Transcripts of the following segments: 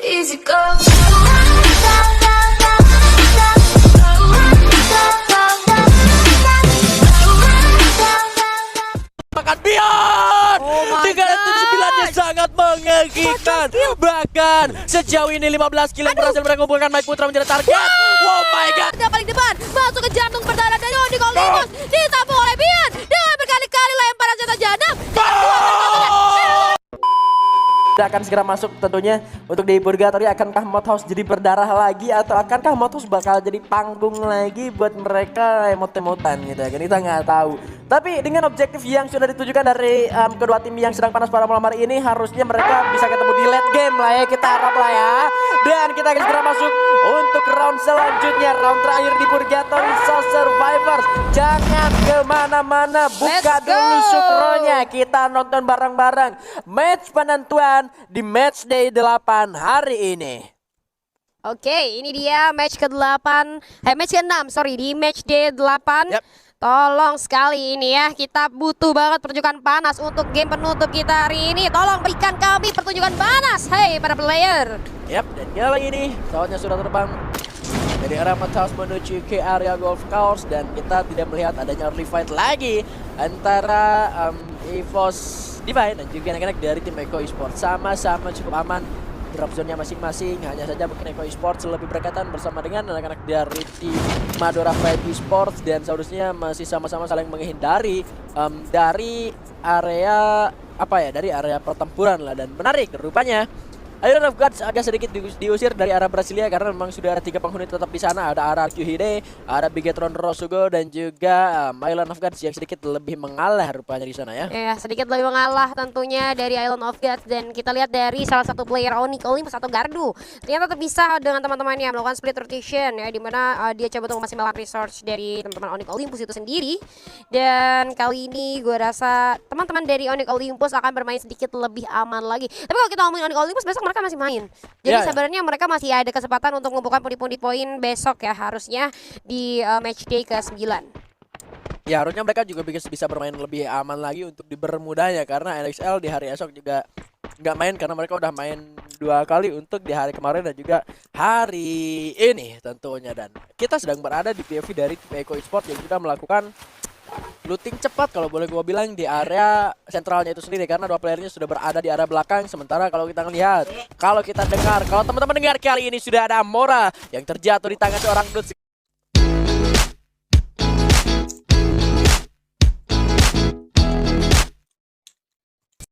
Easy go. Makan Beyond! Oh my 379-nya sangat mengagumkan. Bahkan sejauh ini 15 kill yang berhasil mereka kumpulkan. Mike Putra menjadi target. Oh my god. Dia paling depan, masuk ke jantung pertahanan dari Onyx Olympus, disambung oleh Bian dengan berkali-kali lemparan senjata jahanam. Tidak akan segera masuk tentunya untuk di Purgatory. Akankah Modhouse jadi berdarah lagi atau akankah Modhouse bakal jadi panggung lagi buat mereka emot-emotan gitu ya kan, kita nggak tahu. Tapi dengan objektif yang sudah ditujukan dari kedua tim yang sedang panas pada malam hari ini, harusnya mereka bisa ketemu di late game lah ya, kita harap lah ya. Dan kita akan segera masuk untuk round selanjutnya, round terakhir di Purgatory Soul Survivors. Jangan kemana-mana, buka dulu sukronya, kita nonton bareng-bareng match penentuan di match day 8 hari ini. Oke, ini dia match ke-8, match ke-6, sorry, di match day 8. Yep. Tolong sekali ini ya, kita butuh banget pertunjukan panas untuk game penutup kita hari ini. Tolong berikan kami pertunjukan panas, hey para player. Yap, dan kali ini pesawatnya sudah terbang dari arah Modhouse menuju ke area golf course, dan kita tidak melihat adanya early fight lagi antara EVOS Divine dan juga anak-anak dari tim Eko Esports. Sama-sama cukup aman drop zone-nya masing-masing. Hanya saja mungkin Eko Esports lebih berdekatan bersama dengan anak-anak dari tim Madura Pride Esports, dan seharusnya masih sama-sama saling menghindari dari area dari area pertempuran lah. Dan menarik rupanya Iron of Gods agak sedikit diusir dari arah Brasilia karena memang sudah ada 3 penghuni tetap di sana. Ada arah Kyuhide, ada Bigetron Rosugo, dan juga Island of Gods yang sedikit lebih mengalah rupanya di sana ya. Ya, sedikit lebih mengalah tentunya dari Island of Gods, dan kita lihat dari salah satu player Onyx Olympus atau Gardu ternyata terpisah dengan teman-temannya melakukan split rotation ya, dimana dia coba untuk memaksimalkan resource dari teman-teman Onyx Olympus itu sendiri. Dan kali ini gue rasa teman-teman dari Onyx Olympus akan bermain sedikit lebih aman lagi. Tapi kalau kita ngomongin Onyx Olympus, besok mereka masih main. Jadi sebenarnya mereka masih ada kesempatan untuk mengumpulkan pundi-pundi poin besok ya, harusnya di match day ke-9. Ya, harusnya mereka juga bisa bermain lebih aman lagi untuk dipermudahnya, karena NXL di hari esok juga nggak main karena mereka udah main 2 kali untuk di hari kemarin dan juga hari ini tentunya. Dan kita sedang berada di POV dari tim Eko Esports yang sudah melakukan looting cepat kalau boleh gue bilang di area sentralnya itu sendiri, karena 2 playernya sudah berada di area belakang. Sementara kalau kita ngelihat, kalau kita dengar, kalau teman-teman dengar, kali ini sudah ada Mora yang terjatuh di tangan seorang dude.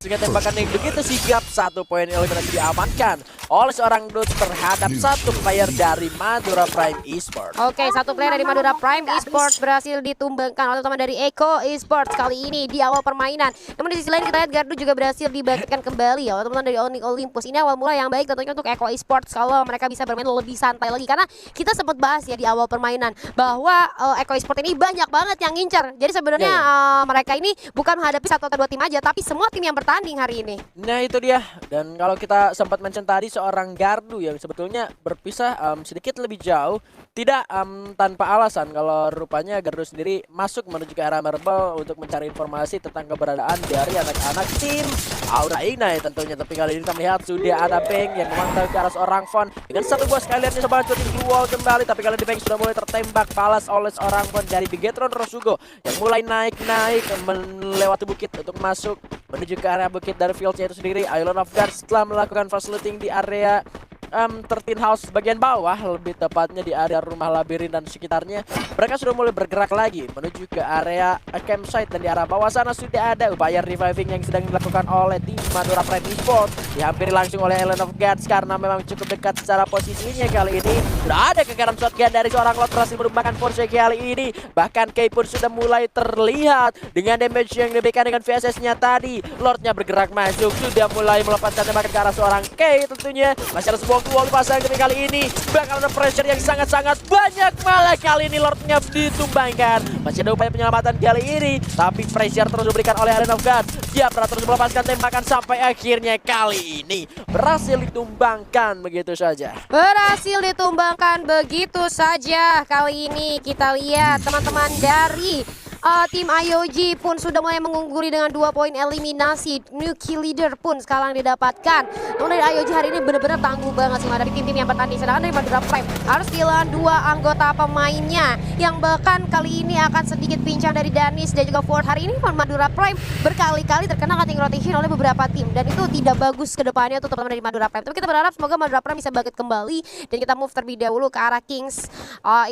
Sehingga tembakan yang begitu sigap, 1 poin eliminasi diamankan oleh seorang dude terhadap 1 player dari Madura Prime Esports. Oke, 1 player dari Madura Prime Esports berhasil ditumbangkan oleh teman dari Eko Esports kali ini di awal permainan. Namun di sisi lain kita lihat Gardu juga berhasil dibangkitkan kembali oleh teman-teman dari Onyx Olympus. Ini awal mula yang baik tentunya untuk Eko Esports kalau mereka bisa bermain lebih santai lagi, karena kita sempat bahas ya di awal permainan bahwa Eko Esports ini banyak banget yang ngincer. Jadi sebenarnya mereka ini bukan menghadapi 1 atau 2 tim aja, tapi semua tim yang bertanding hari ini. Nah itu dia. Dan kalau kita sempat mention tadi seorang Gardu yang sebetulnya berpisah sedikit lebih jauh, tidak tanpa alasan kalau rupanya Gardu sendiri masuk menuju ke arah Marble untuk mencari informasi tentang keberadaan dari anak-anak tim Aura Ignite tentunya. Tapi kali ini kita melihat sudah ada Bang yang memantau ke arah seorang Von dengan 1 buah sekaliannya coba cuti duel kembali, tapi kali ini Bang sudah mulai tertembak balas oleh seorang Von dari Bigetron Rosugo yang mulai naik-naik melewati bukit untuk masuk menuju ke area bukit dari fieldnya itu sendiri. Island of Gods setelah melakukan fast looting di area 13 house bagian bawah, lebih tepatnya di area rumah labirin dan sekitarnya, mereka sudah mulai bergerak lagi menuju ke area campsite. Dan di arah bawah sana sudah ada upaya reviving yang sedang dilakukan oleh tim Madura Pride Esports, dihampiri langsung oleh Island of Gods karena memang cukup dekat secara posisinya. Kali ini sudah ada kekaran shotgun dari seorang Lord berhasil merupakan Porsche kali ini. Bahkan Kay pun sudah mulai terlihat dengan damage yang diberikan dengan VSS-nya tadi. Lordnya bergerak masuk, sudah mulai melepaskan tembakan ke arah seorang Kay tentunya. Masih ada sebuah duel dipasang, tapi kali ini bakal ada pressure yang sangat-sangat banyak. Malah kali ini Lordnya ditumbangkan. Masih ada upaya penyelamatan kali ini, tapi pressure terus diberikan oleh Island of Gods. Dia terus melepaskan tembakan sampai akhirnya kali ini berhasil ditumbangkan begitu saja. Berhasil ditumbangkan begitu saja. Kali ini kita lihat teman-teman dari tim IOG pun sudah mulai mengungguli dengan 2 poin eliminasi. New key leader pun sekarang didapatkan. Namun dari IOG hari ini benar-benar tangguh banget sih dari tim-tim yang bertanding. Sedangkan dari Madura Prime harus kehilangan 2 anggota pemainnya yang bahkan kali ini akan sedikit pincang dari Danis dan juga Ford. Hari ini pun Madura Prime berkali-kali terkena cutting rotation oleh beberapa tim dan itu tidak bagus ke depannya untuk teman-teman dari Madura Prime. Tapi kita berharap semoga Madura Prime bisa bangkit kembali dan kita move terlebih dahulu ke arah Kings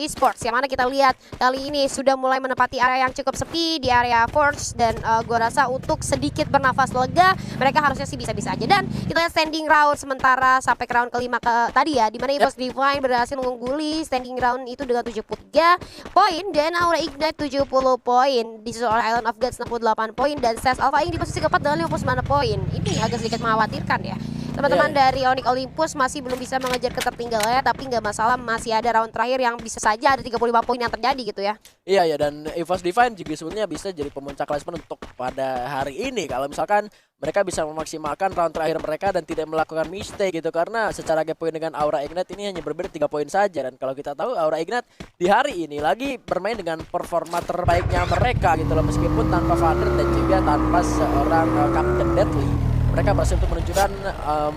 Esports yang mana kita lihat kali ini sudah mulai menempati area yang cukup sepi di area Forge dan gua rasa untuk sedikit bernafas lega mereka harusnya sih bisa-bisa aja. Dan kita lihat standing round sementara sampai ke round kelima tadi ya, di mana EVOS Divine berhasil mengungguli standing round itu dengan 73 poin dan Aura Ignite 70 poin, disusul oleh Island of Gods 68 poin dan SES Alpha Ing di posisi keempat dengan 59 poin. Ini agak sedikit mengkhawatirkan ya. Teman-teman dari Onyx Olympus masih belum bisa mengejar ketertinggalannya, tapi nggak masalah, masih ada round terakhir yang bisa saja ada 35 poin yang terjadi gitu ya. Iya ya, dan EVOS Divine juga sebenarnya bisa jadi pemuncak klasmen untuk pada hari ini kalau misalkan mereka bisa memaksimalkan round terakhir mereka dan tidak melakukan mistake gitu, karena secara gap point dengan Aura Ignite ini hanya berbeda 3 poin saja. Dan kalau kita tahu Aura Ignite di hari ini lagi bermain dengan performa terbaiknya mereka gitu loh, meskipun tanpa Vander dan juga tanpa seorang Captain Deadly. Mereka berhasil untuk menunjukkan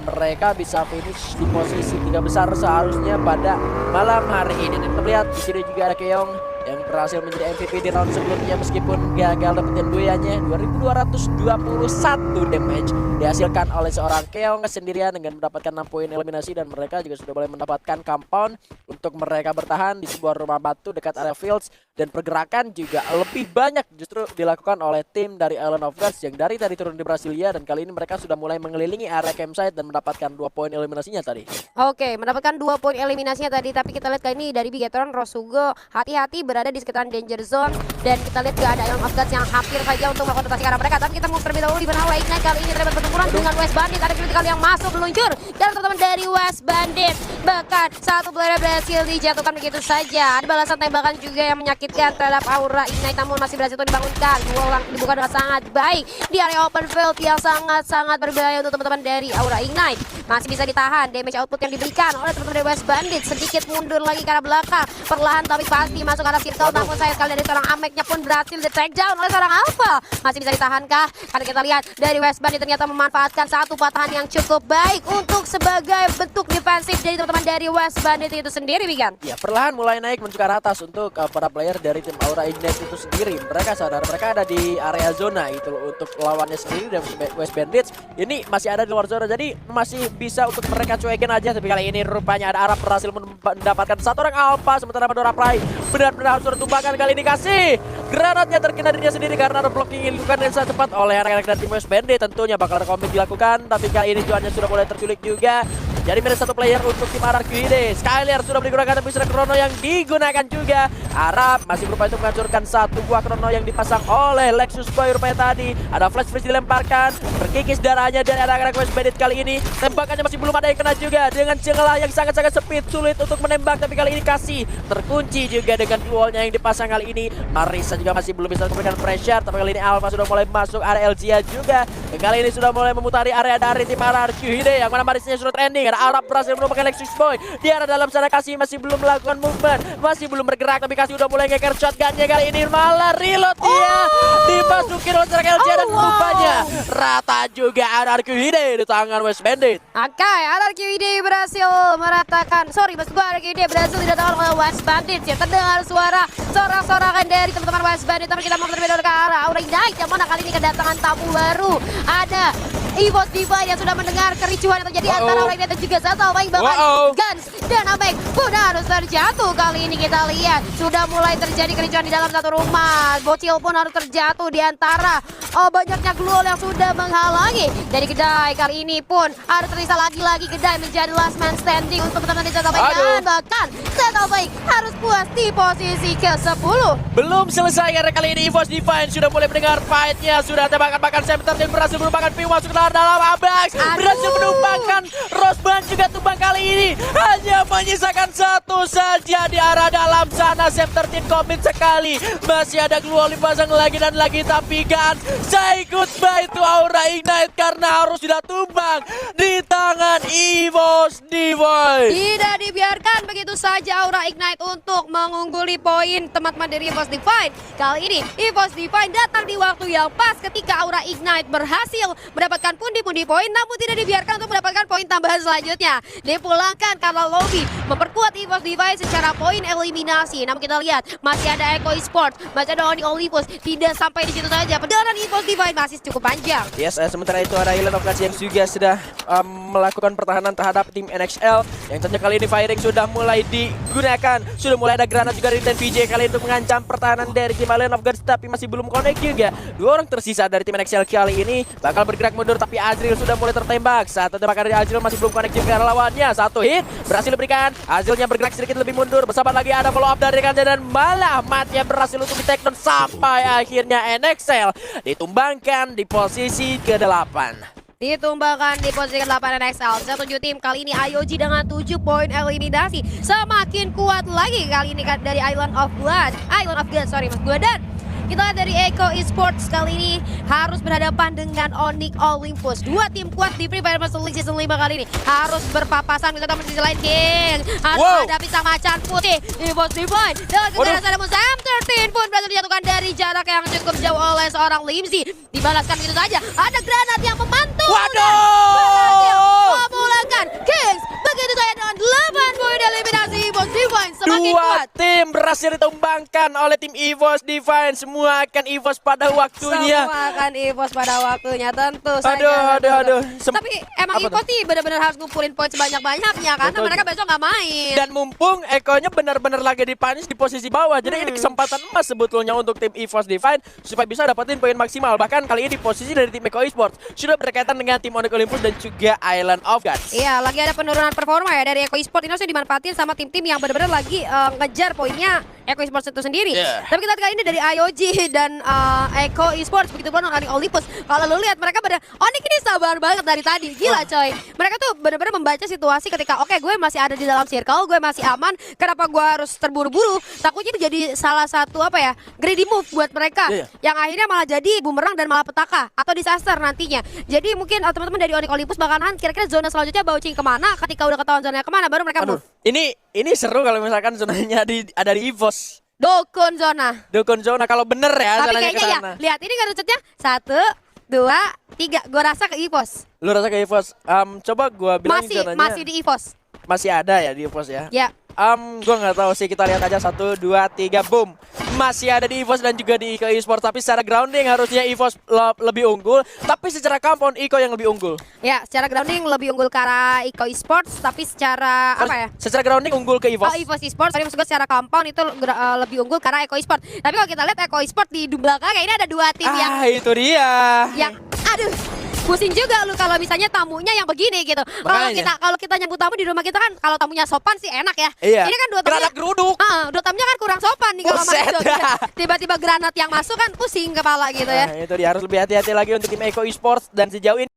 mereka bisa finish di posisi 3 besar seharusnya pada malam hari ini. Dan kita lihat di sini juga ada Keong yang berhasil menjadi MVP di round sebelumnya meskipun gagal dapetin duyanya. 2221 damage dihasilkan oleh seorang Keong sendirian dengan mendapatkan 6 poin eliminasi, dan mereka juga sudah boleh mendapatkan compound untuk mereka bertahan di sebuah rumah batu dekat area fields. Dan pergerakan juga lebih banyak justru dilakukan oleh tim dari Island of Gods yang dari tadi turun di Brasilia, dan kali ini mereka sudah mulai mengelilingi area campsite dan mendapatkan 2 poin eliminasinya tadi. Oke, mendapatkan 2 poin eliminasinya tadi, tapi kita lihat kali ini dari Bigetron Rosugo hati-hati berada di sekitaran danger zone, dan kita lihat juga ada Island of Gods yang hampir saja untuk melakukan rotasi ke arah mereka. Tapi kita mau terlebih dahulu di mana Aura Ignite kali ini terdapat pertempuran dengan West Bandit. Ada critical yang masuk meluncur dan teman-teman dari West Bandit, bahkan satu player berhasil dijatuhkan begitu saja. Ada balasan tembakan juga yang menyakitkan terhadap Aura Ignite, namun masih berhasil untuk dibangunkan. 2 orang dibuka dengan sangat baik di area open field yang sangat-sangat berbahaya untuk teman-teman dari Aura Ignite. Masih bisa ditahan damage output yang diberikan oleh teman-teman dari West Bandit. Sedikit mundur lagi ke arah belakang, perlahan tapi pasti masuk ke arah circle. Namun saya sekali dari seorang Ameknya pun berhasil di take down oleh seorang Alpha. Masih bisa ditahankah? Karena kita lihat dari West Bandit ternyata memanfaatkan satu patahan yang cukup baik untuk sebagai bentuk defensif dari teman-teman dari West Bandit itu sendiri, Bigan. Ya, perlahan mulai naik menuju ke arah atas untuk para player dari tim Aura Ignite itu sendiri. Mereka sadar mereka ada di area zona itu loh, untuk lawannya sendiri. Dan West Bandits ini masih ada di luar zona, jadi masih bisa untuk mereka cuekin aja. Tapi kali ini rupanya ada Arab berhasil mendapatkan 1 orang Alpha, sementara Madura Prime benar-benar harus tertumbangkan. Kali ini kasih granatnya terkena dirinya sendiri karena ada blocking yang dilakukan dengan sangat cepat oleh anak-anak dari tim West Bandit. Tentunya bakal ada komit dilakukan, tapi kali ini cuannya sudah mulai terculik juga. Jadi minus 1 player untuk tim RRQD. Skyler sudah digunakan, tapi sudah Chrono yang digunakan juga. Arab masih berupaya untuk menghancurkan 1 buah Chrono yang dipasang oleh Lexus Boy rupanya tadi. Ada flash freeze dilemparkan, berkikis darahnya dari anak-anak West Bandit kali ini. Tembakannya masih belum ada yang kena juga dengan celah yang sangat-sangat sempit, sulit untuk menembak. Tapi kali ini kasih terkunci juga dengan duelnya yang dipasang kali ini. Marisa juga masih belum bisa memberikan pressure, tapi kali ini Alpha sudah mulai masuk area LGA juga. Dan kali ini sudah mulai memutari area dari tim RRQD yang mana Marisanya sudah trending. Ada Arab berhasil menumbangkan Lexus Boy. Dia ada dalam sana, kasih masih belum melakukan movement, masih belum bergerak, tapi kasih udah mulai ngeker shotgunnya. Kali ini malah reload dia dimasukin oleh seorang LGA dan rupanya rata juga RRQD di tangan West Bandit. Oke, RRQD berhasil meratakan, maksud gua RRQD berhasil didatangkan oleh West Bandit. Ya, terdengar suara sorak-sorakan dari teman-teman West Bandit, tapi kita mau terlebih dahulu ke arah Aura Ignite yang mana kali ini kedatangan tamu baru. Ada EVOS Divine yang sudah mendengar kericuhan yang terjadi antara Aura Ignite dan juga Zata Alpha Ing, bahkan Guns dan Amek pun harus terjatuh. Kali ini kita lihat sudah mulai terjadi kericuhan di dalam satu rumah. Bocil pun harus terjatuh di antara banyaknya gluol yang sudah menghalangi dari Kedai. Kali ini pun harus tersisa lagi-lagi Kedai menjadi last man standing untuk teman-teman di Zata Alpha Ing, dan bahkan Zata Alpha Ing harus puas di posisi ke-10. Belum selesai karena kali ini EVOS Divine sudah mulai mendengar fight-nya. Sudah tembakan-tembakan center dan berhasil menumbangkan Piu masuk ke dalam Abax. Berhasil menumbangkan Rosebud dan juga tumbang kali ini hanya menyisakan satu saja di arah dalam sana. Sep13 komit sekali. Masih ada Glue Oli pasang lagi dan lagi, tapi kan say goodbye to Aura Ignite karena harus sudah tumbang di tangan EVOS Divine. Tidak dibiarkan begitu saja Aura Ignite untuk mengungguli poin teman-teman dari EVOS Divine. Kali ini EVOS Divine datang di waktu yang pas ketika Aura Ignite berhasil mendapatkan pundi-pundi poin, namun tidak dibiarkan untuk mendapatkan poin tambahan selanjutnya. Dipulangkan karena lobby memperkuat EVOS Divine secara poin eliminasi. Namun kita lihat masih ada Echo Esports, masih ada Oni Olympus. Tidak sampai di situ saja, perjalanan EVOS Divine masih cukup panjang. Yes, sementara itu ada Island of Gods yang juga sudah melakukan pertahanan terhadap tim NXL. Yang tentunya kali ini firing sudah mulai digunakan. Sudah mulai ada granat juga dari tim VJ kali ini untuk mengancam pertahanan dari tim Island of Gods, tapi masih belum connect juga. Dua orang tersisa dari tim NXL kali ini bakal bergerak mundur, tapi Azril sudah mulai tertembak. Satu tembakan dari Azril masih belum connect juga lawannya. Satu hit berhasil diberikan. Azrilnya bergerak sedikit lebih mundur. Bersahabat lagi ada follow up dari rekannya dan malah matnya berhasil untuk di take down sampai akhirnya NXL ditumbangkan di posisi ke-8. Ditumbangkan di posisi ke-8 NXL. 7 tim kali ini IOG dengan 7 poin eliminasi. Semakin kuat lagi kali ini dari Island of God, sorry Mas Gua. Dan kita lihat dari Echo Esports kali ini harus berhadapan dengan Onyx Olympus. Dua tim kuat di Free Fire Master League Season 5 kali ini harus berpapasan. Kita tahu di sisi lain King harus menghadapi sang macan putih EVOS Divine. Dan kita ada Sep13 pun berhasil dijatuhkan dari jarak yang cukup jauh oleh seorang Limzy. Dibalaskan begitu saja. Ada granat yang memantul. Berhasil memulangkan Kings. Begitu saja dengan 8 poin eliminasi EVOS Divine. Semakin kuat. Dua tim berhasil ditumbangkan oleh tim EVOS Divine. Semua akan EVOS pada waktunya. Semua akan EVOS pada waktunya, tentu saja. Aduh. Tapi emang EVOS nih benar-benar harus ngumpulin poin sebanyak-banyaknya karena Betul. mereka besok nggak main. Dan mumpung Eko-nya benar-benar lagi dipanis di posisi bawah. Jadi ini kesempatan emas sebetulnya untuk tim EVOS Divine supaya bisa dapetin poin maksimal. Bahkan kali ini posisi dari tim Echo Esports sudah berkaitan dengan tim Onyx Olympus dan juga Island of Gods. Iya, lagi ada penurunan performa ya dari Echo Esports. Ini harusnya dimanfaatin sama tim-tim yang benar-benar lagi ngejar poinnya Echo Esports itu sendiri. Tapi kita lihat kali ini dari IOG dan Echo Esports, begitu pun Onyx Olympus. Kalau lu lihat mereka pada Onyx ini sabar banget dari tadi. Gila coy. Mereka tuh benar-benar membaca situasi ketika oke, gue masih ada di dalam circle, gue masih aman. Kenapa gue harus terburu-buru? Takutnya itu jadi salah satu greedy move buat mereka. Yang akhirnya malah jadi bumerang dan malah petaka atau disaster nantinya. Jadi mungkin teman-teman dari Onyx Olympus bakalan kira-kira zona selanjutnya bouncing kemana, ketika udah ketahuan zonanya kemana baru mereka move. Ini seru kalau misalkan zonanya ada di EVOS. Dokun zona Kalau bener ya tapi zonanya kayaknya ya, kesana. lihat ini garucetnya 1, 2, 3. Gue rasa ke EVOS. Lu rasa ke EVOS? Coba gua bilang zonanya Masih di EVOS. masih ada ya di EVOS ya. Ya. Gua nggak tahu sih, kita lihat aja 1, 2, 3, boom. Masih ada di EVOS dan juga di Echo Esports, tapi secara grounding harusnya EVOS lebih unggul, tapi secara compound Echo yang lebih unggul. Ya, secara grounding lebih unggul ke arah Echo Esports, tapi secara Secara grounding unggul ke EVOS. EVOS Esports, tapi maksud gue secara compound itu lebih unggul karena Echo Esports. Tapi kalau kita lihat Echo Esports di belakang ini ada dua tim itu dia. Yang aduh, pusing juga lu kalau misalnya tamunya yang begini gitu. Kalau kita nyambut tamu di rumah kita kan kalau tamunya sopan sih enak ya. Iya. Ini kan dua tamunya granat geruduk. Dua tamunya kan kurang sopan nih kalau masuk. Tiba-tiba granat yang masuk kan pusing kepala gitu ya. Itu dia, harus lebih hati-hati lagi untuk tim Echo Esports dan sejauh ini